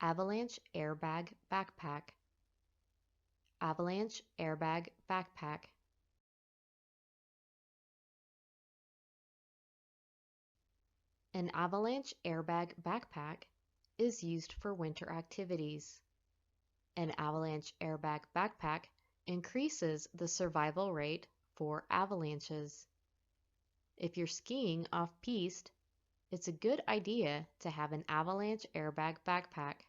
Avalanche airbag backpack. Avalanche airbag backpack. An avalanche airbag backpack is used for winter activities. An avalanche airbag backpack increases the survival rate for avalanches. If you're skiing off-piste, it's a good idea to have an avalanche airbag backpack.